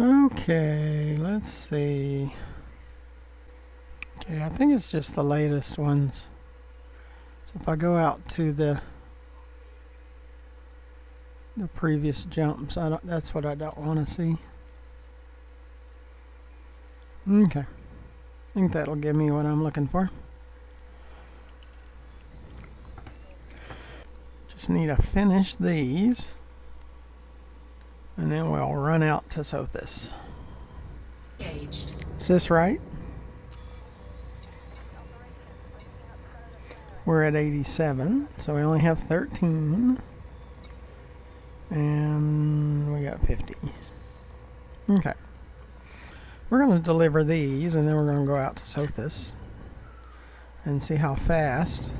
Okay, let's see. Okay, I think it's just the latest ones. So if I go out to the previous jumps, that's what I don't want to see. Okay, I think that'll give me what I'm looking for. Just need to finish these, and then we'll run out to Sothis. Is this right? We're at 87, so we only have 13. And we got 50. Okay. We're going to deliver these, and then we're going to go out to Sothis and see how fast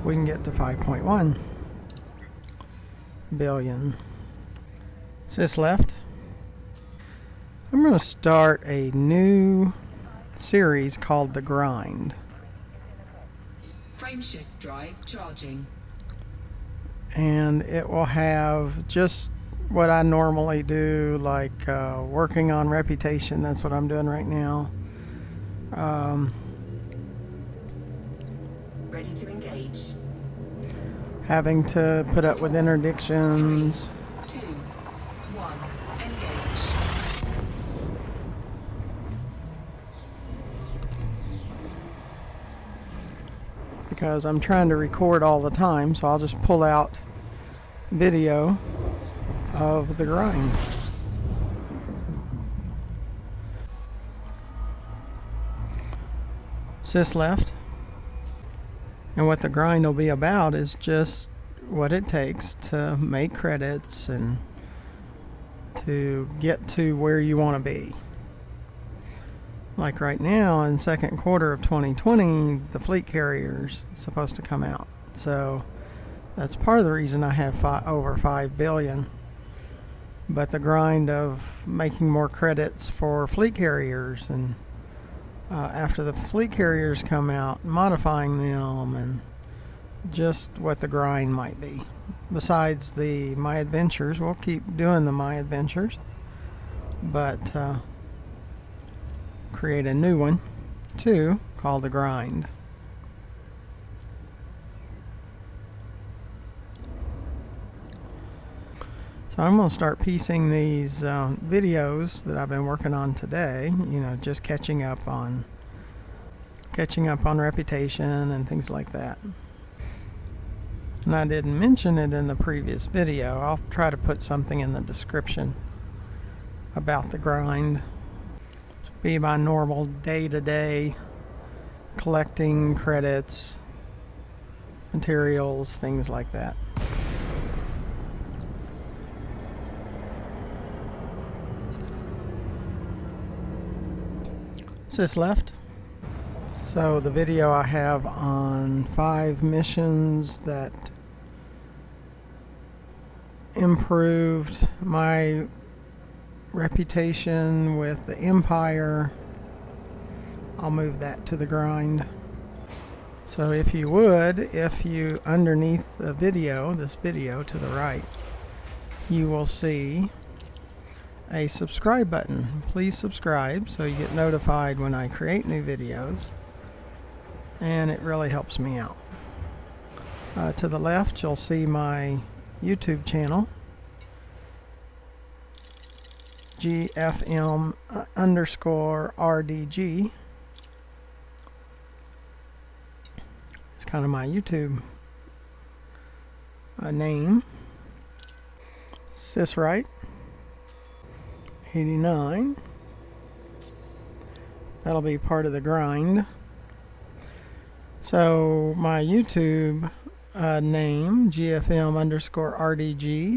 we can get to 5.1 billion. Is this left? I'm going to start a new series called The Grind. Frameshift drive charging. And it will have just what I normally do, like working on reputation. That's what I'm doing right now. Ready to engage. Having to put up with interdictions. 3, 2, 1, engage. Because I'm trying to record all the time, so I'll just pull out video of the grind. Sis left. And what the grind will be about is just what it takes to make credits and to get to where you want to be. Like right now, in second quarter of 2020, the fleet carrier's supposed to come out. So that's part of the reason I have over 5 billion. But the grind of making more credits for fleet carriers, and after the fleet carriers come out, modifying them, and just what the grind might be. Besides the My Adventures, we'll keep doing the My Adventures, but create a new one too called The Grind. So I'm going to start piecing these videos that I've been working on today, just catching up on reputation and things like that. And I didn't mention it in the previous video. I'll try to put something in the description about the grind. It'll be my normal day-to-day collecting credits, materials, things like that. Sis left. So the video I have on 5 missions that improved my reputation with the Empire, I'll move that to the grind. So if you underneath the video, this video to the right, you will see a subscribe button. Please subscribe so you get notified when I create new videos, and it really helps me out. To the left, you'll see my YouTube channel, GFM_RDG. It's kind of my YouTube name. Sis right, 89. That'll be part of the grind. So my YouTube name, GFM_RDG,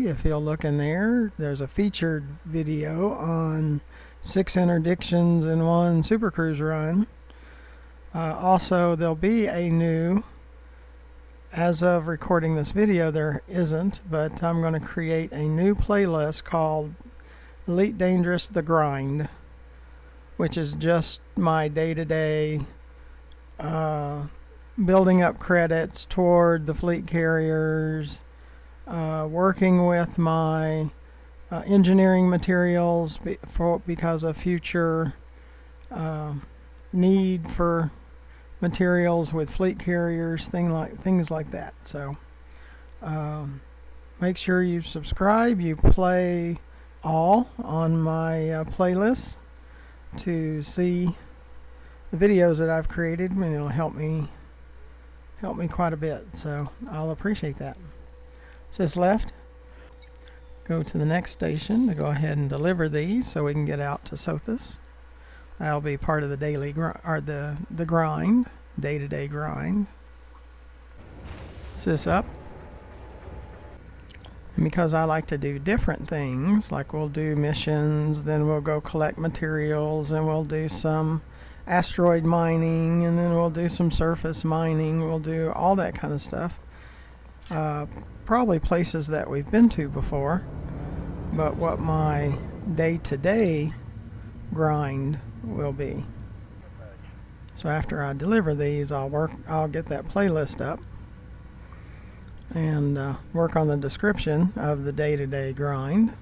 if you'll look in there, there's a featured video on 6 interdictions in 1 Super Cruise run. Also, there'll be a new, as of recording this video there isn't, but I'm going to create a new playlist called Elite Dangerous The Grind, which is just my day-to-day building up credits toward the fleet carriers, working with my engineering materials because of future need for materials with fleet carriers, things like that. So make sure you subscribe. You play all on my playlist to see the videos that I've created, and it'll help me quite a bit. So I'll appreciate that. Says left. Go to the next station to go ahead and deliver these so we can get out to Sothis. That'll be part of the daily the grind, day-to-day grind. Sis up. And because I like to do different things, like we'll do missions, then we'll go collect materials, and we'll do some asteroid mining, and then we'll do some surface mining. We'll do all that kind of stuff. Probably places that we've been to before, but what my day-to-day grind will be. So after I deliver these, I'll get that playlist up and work on the description of the day-to-day grind,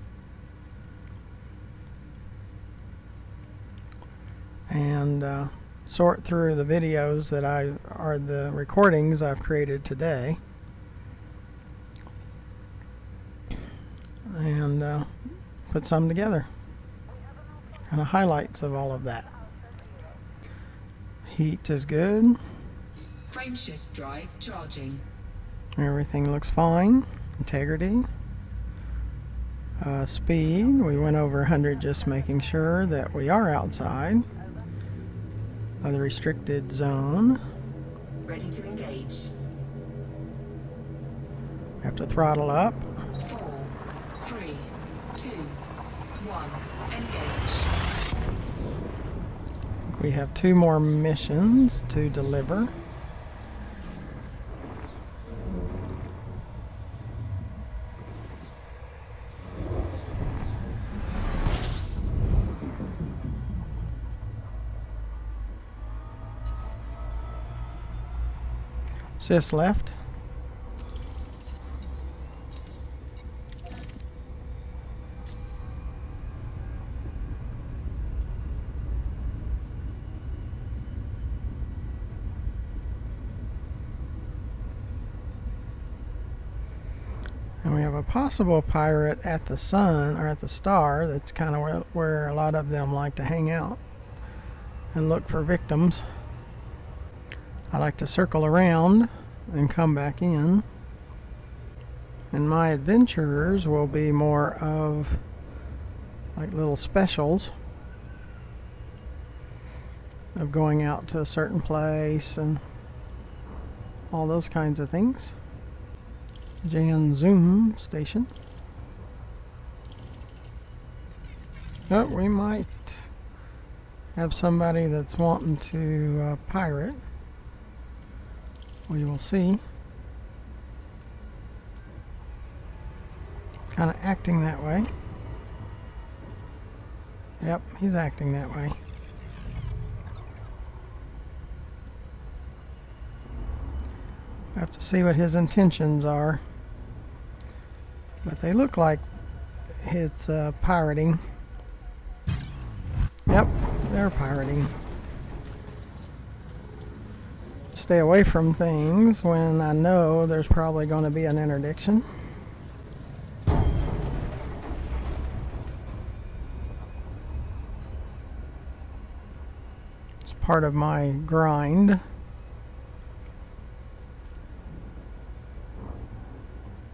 and sort through the videos that are the recordings I've created today, and put some together, kind of highlights of all of that. Heat is good. Frameshift drive charging. Everything looks fine. Integrity. Speed, we went over 100, just making sure that we are outside of the restricted zone. Ready to engage. We have to throttle up. 4, 3, 2, 1. Engage. We have 2 more missions to deliver. Sis left. And we have a possible pirate at the sun, or at the star. That's kind of where a lot of them like to hang out and look for victims. I like to circle around and come back in. And my adventurers will be more of like little specials of going out to a certain place and all those kinds of things. Jan Zoom station. Oh, we might have somebody that's wanting to pirate. We will see. Kind of acting that way. Yep, he's acting that way. I have to see what his intentions are. But they look like it's pirating. Yep, they're pirating. Stay away from things when I know there's probably going to be an interdiction. It's part of my grind.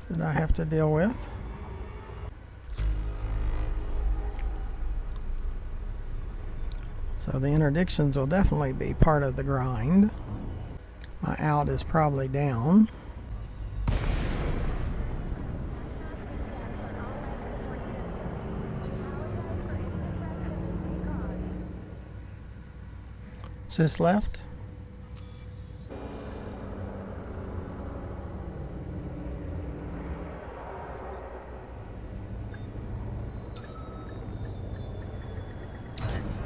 That I have to deal with. So the interdictions will definitely be part of the grind. My out is probably down. Sis left.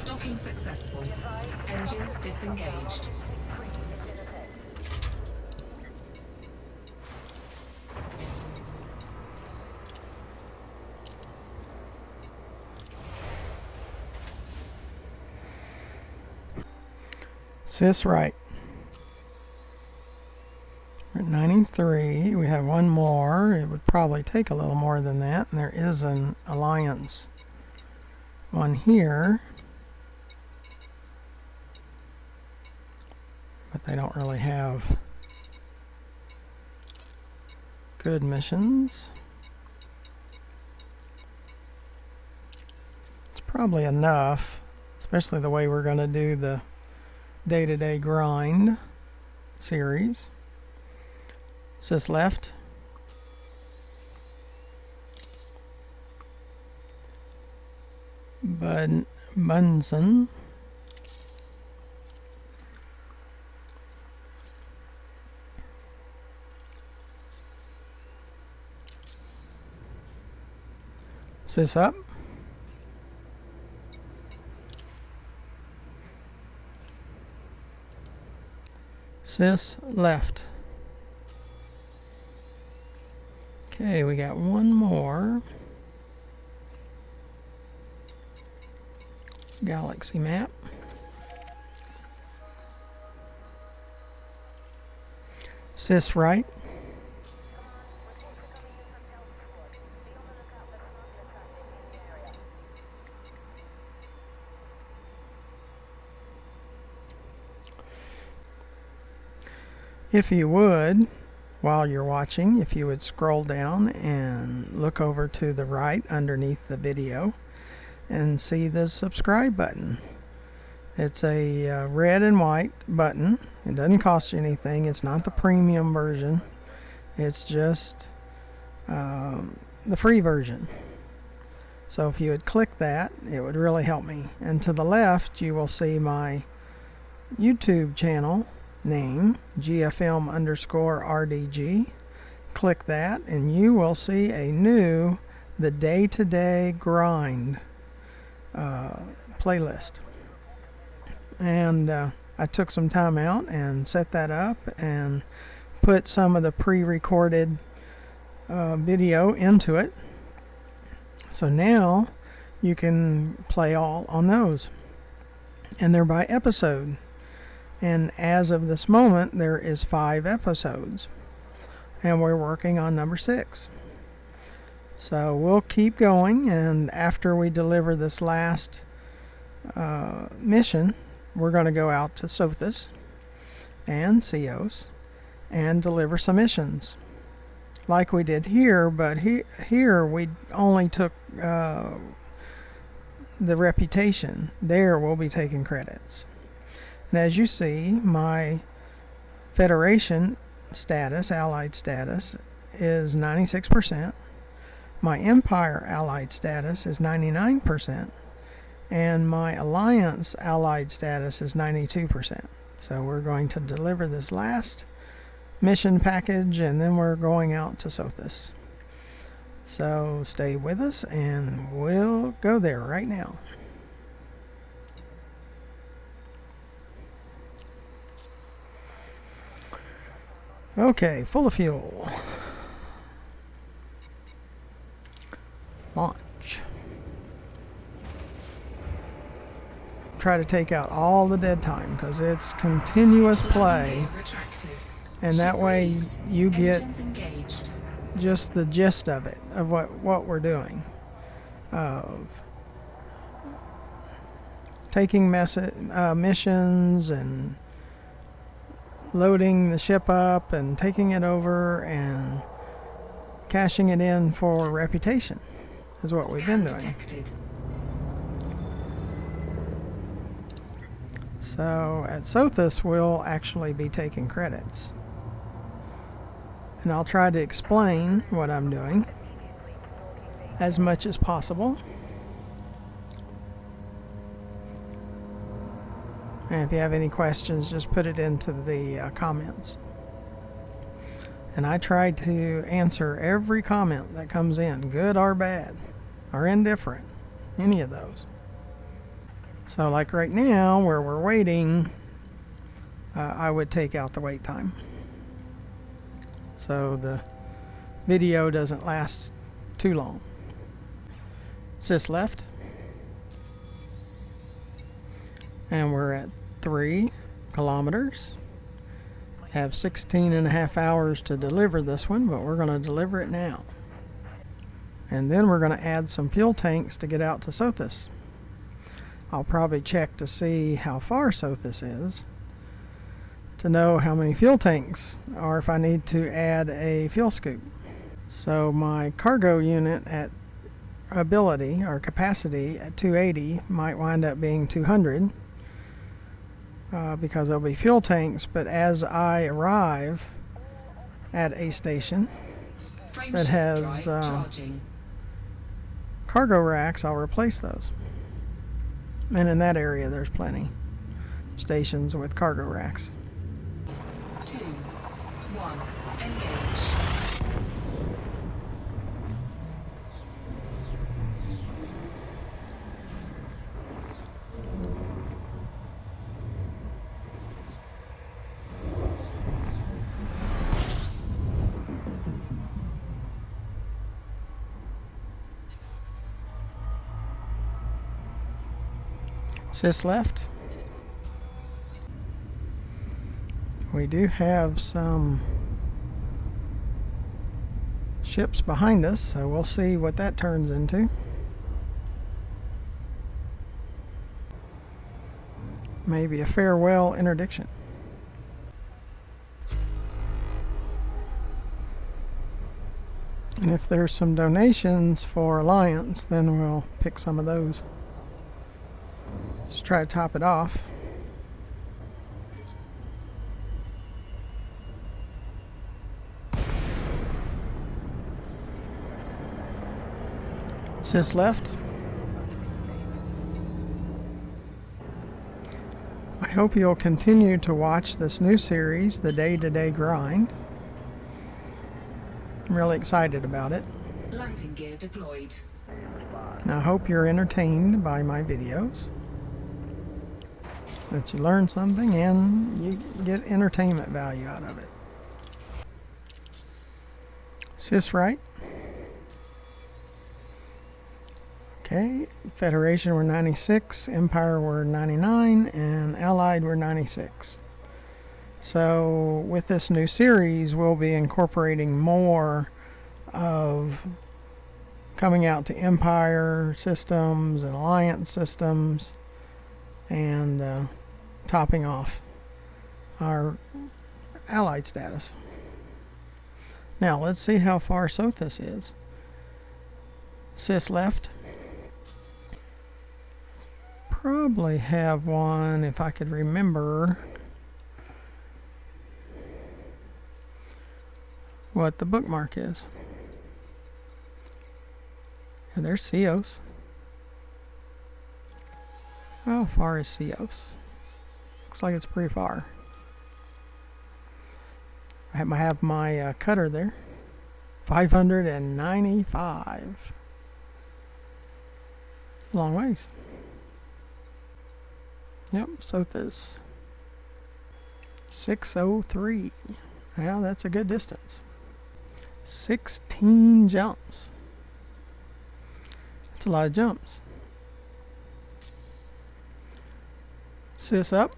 Docking successful. Engines disengaged. Sys right. We're at 93. We have one more. It would probably take a little more than that. And there is an alliance one here. But they don't really have good missions. It's probably enough, especially the way we're going to do the day-to-day grind series. Sys left. Bunsen. Sys up. Sys left. Okay, we got one more. Galaxy map. Sys right. If you would, while you're watching, if you would scroll down and look over to the right underneath the video and see the subscribe button. It's a red and white button. It doesn't cost you anything. It's not the premium version. It's just the free version. So if you would click that, it would really help me. And to the left, you will see my YouTube channel name, GFM_RDG. Click that and you will see a new The Day-to-Day Grind playlist. And I took some time out and set that up and put some of the pre-recorded video into it. So now you can play all on those. And they're by episode. And as of this moment, there is 5 episodes. And we're working on number 6. So we'll keep going, and after we deliver this last mission, we're going to go out to Sothis and Ceos and deliver some missions. Like we did here, but here we only took the reputation. There we'll be taking credits. And as you see, my Federation status, Allied status, is 96%. My Empire Allied status is 99%. And my Alliance Allied status is 92%. So we're going to deliver this last mission package, and then we're going out to Sothis. So stay with us, and we'll go there right now. Okay, full of fuel. Launch. Try to take out all the dead time because it's continuous play, and that way you get just the gist of it, of what we're doing, of taking missions and loading the ship up and taking it over and cashing it in for reputation is what we've been doing. So at Sothis we'll actually be taking credits, and I'll try to explain what I'm doing as much as possible. And if you have any questions, just put it into the comments. And I try to answer every comment that comes in, good or bad, or indifferent, any of those. So like right now, where we're waiting, I would take out the wait time, so the video doesn't last too long. Sys left. And we're at 3, kilometers. Have 16 and a half hours to deliver this one, but we're going to deliver it now. And then we're going to add some fuel tanks to get out to Sothis. I'll probably check to see how far Sothis is to know how many fuel tanks, or if I need to add a fuel scoop. So my cargo unit at ability or capacity at 280 might wind up being 200 because there'll be fuel tanks, but as I arrive at a station that has cargo racks, I'll replace those. And in that area there's plenty stations with cargo racks. 2, 1, engage. Sys left. We do have some ships behind us, so we'll see what that turns into. Maybe a farewell interdiction. And if there's some donations for Alliance, then we'll pick some of those. Just try to top it off. Sys left. I hope you'll continue to watch this new series, The Day-to-Day Grind. I'm really excited about it. Landing gear deployed. And I hope you're entertained by my videos, that you learn something and you get entertainment value out of it. Sys right. Okay, Federation were 96, Empire were 99, and Allied were 96. So with this new series, we'll be incorporating more of coming out to Empire systems and Alliance systems, and topping off our Allied status. Now let's see how far Sothis is. Sys left. Probably have one, if I could remember what the bookmark is. And there's Ceos. How far is Ceos? Looks like it's pretty far. I have my cutter there. 595. It's a long ways. Yep, Sothis. 603. Well, that's a good distance. 16 jumps. That's a lot of jumps. Sys up.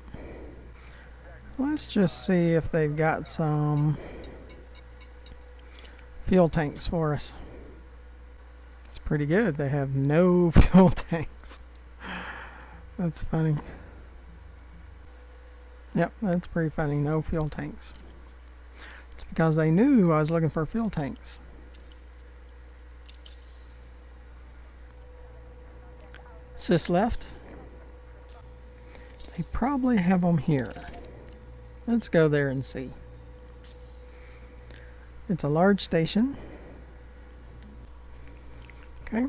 Let's just see if they've got some fuel tanks for us. It's pretty good. They have no fuel tanks. That's funny. Yep, that's pretty funny. No fuel tanks. It's because they knew I was looking for fuel tanks. Sys left. They probably have them here. Let's go there and see. It's a large station. Okay.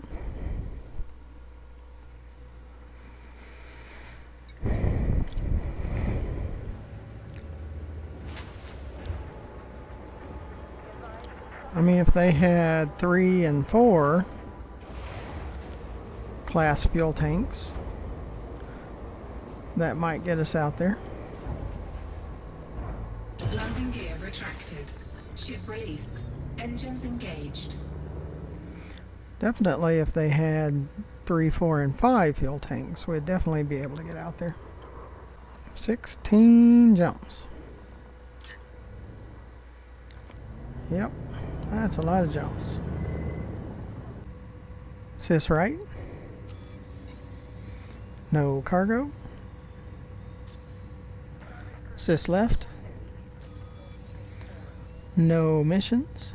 I mean, if they had 3 and 4 class fuel tanks, that might get us out there. Landing gear retracted. Ship released. Engines engaged. Definitely if they had 3, 4, and 5 fuel tanks, we'd definitely be able to get out there. 16 jumps. Yep, that's a lot of jumps. Sys right. No cargo. Sys left. No missions.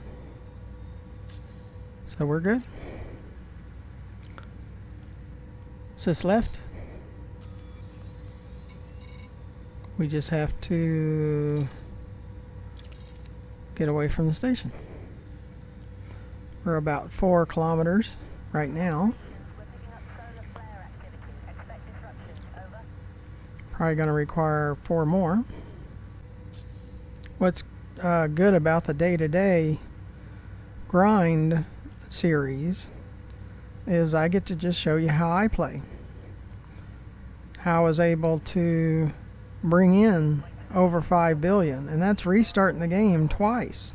So we're good. Sys left. We just have to get away from the station. We're about 4 kilometers right now. Probably going to require 4 more. What's good about the day-to-day grind series is I get to just show you how I play. How I was able to bring in over 5 billion, and that's restarting the game twice.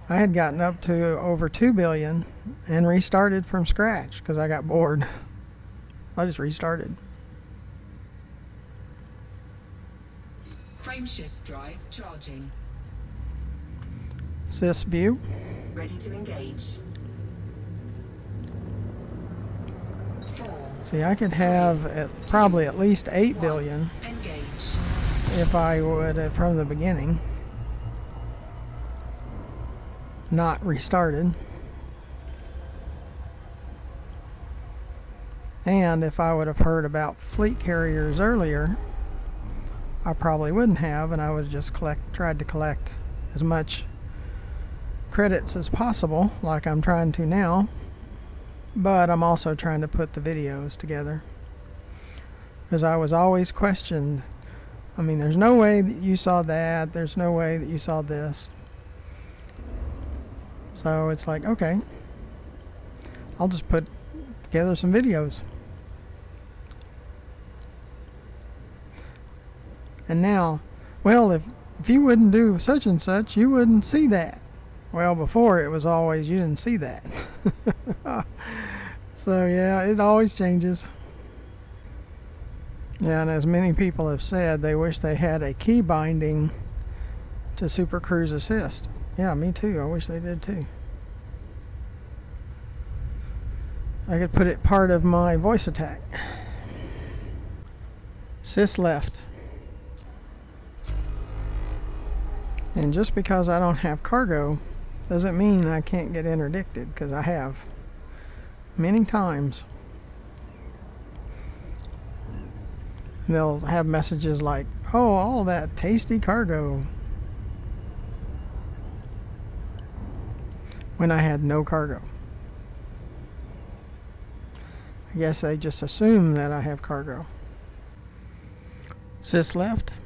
I had gotten up to over 2 billion and restarted from scratch because I got bored. I just restarted. Frameshift drive charging. Sys view. Ready to engage. 4. See, I could have probably at least 8 billion Engage. if I would have from the beginning not restarted. And if I would have heard about fleet carriers earlier, I probably wouldn't have, and I would just tried to collect as much credits as possible, like I'm trying to now. But I'm also trying to put the videos together, because I was always questioned. I mean, there's no way that you saw that, there's no way that you saw this. So it's like, okay, I'll just put together some videos. And now, well, if you wouldn't do such and such, you wouldn't see that. Well, before it was always you didn't see that. So yeah, it always changes. Yeah, and as many people have said, they wish they had a key binding to Super Cruise Assist. Yeah, me too. I wish they did too. I could put it part of my voice attack. Sys left. And just because I don't have cargo doesn't mean I can't get interdicted, because I have many times. They'll have messages like, oh, all that tasty cargo, when I had no cargo. I guess they just assume that I have cargo. Sys left.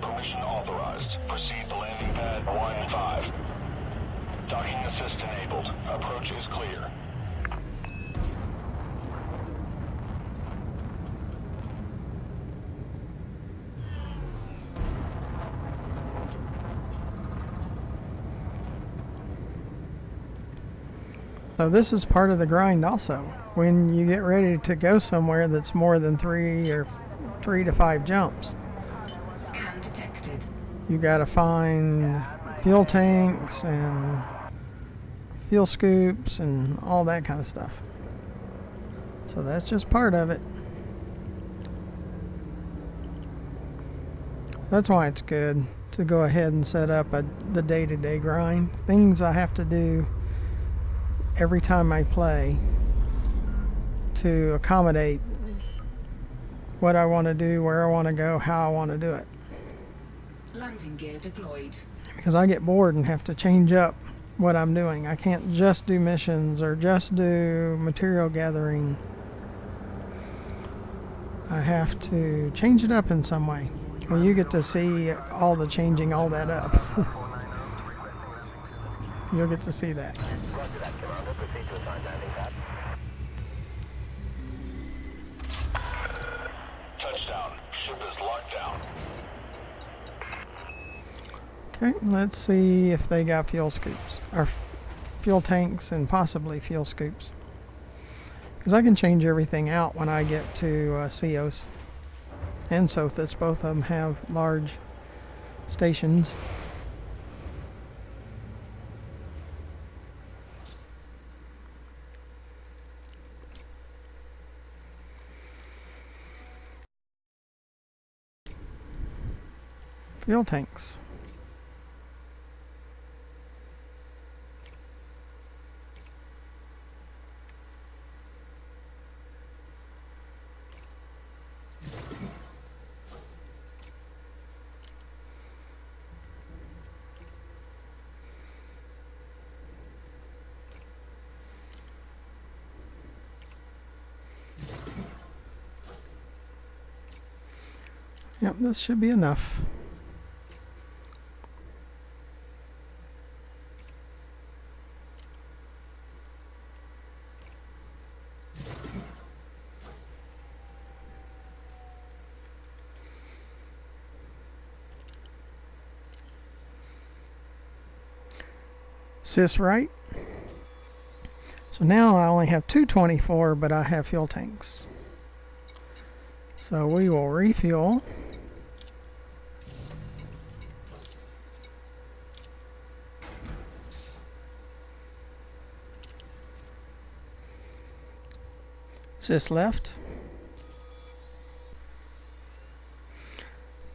Permission authorized. Proceed to landing pad 1-5. Docking assist enabled. Approach is clear. So this is part of the grind also. When you get ready to go somewhere that's more than 3 to 5 jumps, Scan detected. you gotta find fuel tanks and fuel scoops and all that kind of stuff. So that's just part of it. That's why it's good to go ahead and set up the day-to-day grind. Things I have to do every time I play to accommodate what I want to do, where I want to go, how I want to do it. Landing gear deployed. Because I get bored and have to change up what I'm doing. I can't just do missions or just do material gathering. I have to change it up in some way. Well, you get to see all the changing all that up. You'll get to see that. Touchdown. Ship is locked down. Okay, let's see if they got fuel scoops or fuel tanks and possibly fuel scoops. Because I can change everything out when I get to Cios and Sothis. Both of them have large stations. Fuel tanks. Yep, this should be enough. Sys right. So now I only have 224, but I have fuel tanks. So we will refuel. Sys left.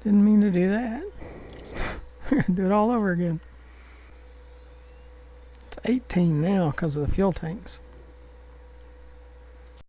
Didn't mean to do that. Do it all over again. It's 18 now because of the fuel tanks.